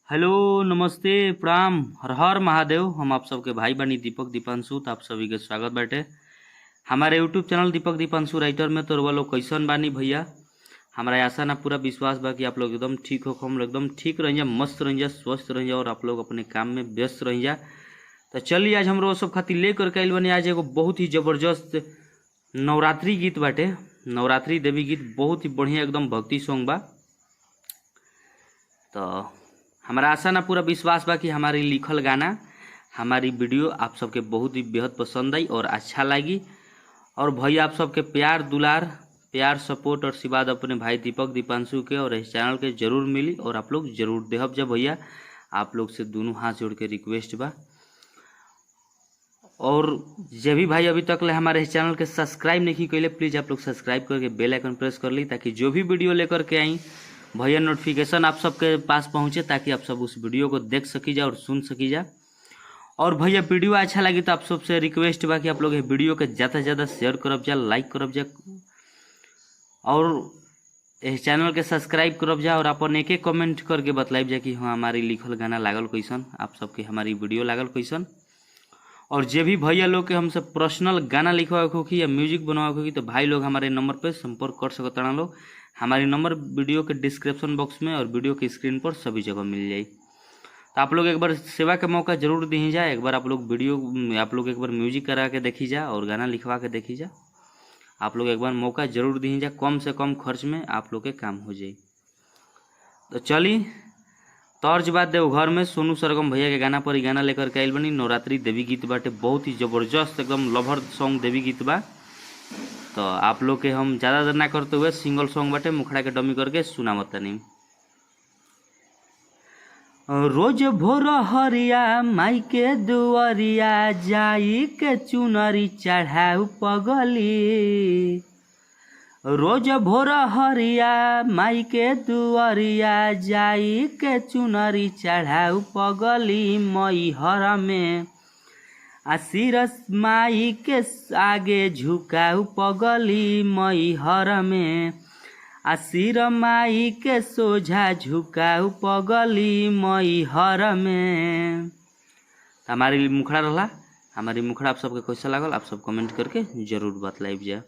Hello, नमस्ते, प्रणाम, हर हर महादेव। हम आप सबके भाई बनी दीपक दीपांशु। तो आप सभी के स्वागत बाटे हमारे यूट्यूब चैनल दीपक दीपांशु राइटर में। तो लोग कैसन बानी भैया? हमारा आशा ना पूरा विश्वास बा कि आप लोग एकदम ठीक हो, हम एकदम ठीक रह जा, मस्त रह जा, स्वस्थ रह जा और आप लोग अपने काम में व्यस्त रह जा। तो चलिए आज हम सब खातिर लेकर के आइल बनी आज एगो बहुत ही जबरदस्त नवरात्रि गीत बाटे। नवरात्रि देवी गीत बहुत ही बढ़िया एकदम भक्ति सॉन्ग बा। तो हमारा आशा ना पूरा विश्वास बा कि हमारी लिखल गाना, हमारी वीडियो आप सबके बहुत ही बेहद पसंद आई और अच्छा लगी। और भैया आप सबके प्यार दुलार, प्यार सपोर्ट और आशीर्वाद अपने भाई दीपक दीपांशु के और इस चैनल के जरूर मिली और आप लोग जरूर देहब। जब भैया आप लोग से दोनों हाथ जोड़ के रिक्वेस्ट बा। और जे भी भाई अभी तक ले हमारे इस चैनल के सब्सक्राइब नहीं कैले, प्लीज़ आप लोग सब्सक्राइब करके बेल आइकन प्रेस कर ली, ताकि जो भी वीडियो लेकर के आई भैया नोटिफिकेशन आप सबके पास पहुंचे, ताकि आप सब उस वीडियो को देख सकी जा और सुन सकी जा। और भैया वीडियो अच्छा लगी तो आप सबसे रिक्वेस्ट बा कि आप लोग ये वीडियो के ज़्यादा से ज़्यादा शेयर करब जा, लाइक करब जा और इस चैनल के सब्सक्राइब करब जा। और अपन एक एक कमेंट करके बतलाइब जा कि हाँ हमारी लिखल गाना लागल कैसन, आप सबके हमारी वीडियो लागल कैसन। और जे भी भैया लोग के हमसे पर्सनल गाना लिखवा होगी या म्यूजिक बनवा होगी तो भाई लोग हमारे नंबर पर संपर्क कर सकता लोग। हमारी नंबर वीडियो के डिस्क्रिप्शन बॉक्स में और वीडियो की स्क्रीन पर सभी जगह मिल जाए। तो आप लोग एक बार सेवा का मौका जरूर दी जाए। एक बार आप लोग वीडियो, आप लोग एक बार म्यूजिक करा के देखी जा और गाना लिखवा के देखी जा। आप लोग एक बार मौका जरूर दी जा, कम से कम खर्च में आप लोग के काम हो जाए। तो चली तर्ज बात देवघर में सोनू सरगम भैया के गाना पर ही गाना लेकर के आइल बनी। नवरात्रि देवी गीत बाटे, बहुत ही जबरदस्त एकदम लभर सॉन्ग देवी गीत बा। तो आप लोग के हम ज़्यादा देर ना करते हुए सिंगल सॉन्ग बाटे मुखड़ा के डमी करके सुनावत तनी। रोज भोर हरिया माई के दुआरिया जाई के चुनरी चढ़ाऊ पगली। रोज भोर हरिया माई के दुआरिया जाई के चुनरी चढ़ाऊ पगली। मई हर में आशीरस माई के आगे झुकाऊ पगली। मई हर में आशीर माई के सोझा झुकाऊ पगली। मई हर में। हमारी मुखड़ा रहा, हमारी मुखड़ा आप सबके कैसा लागल आप सब कमेंट करके जरूर बतलाइब जा।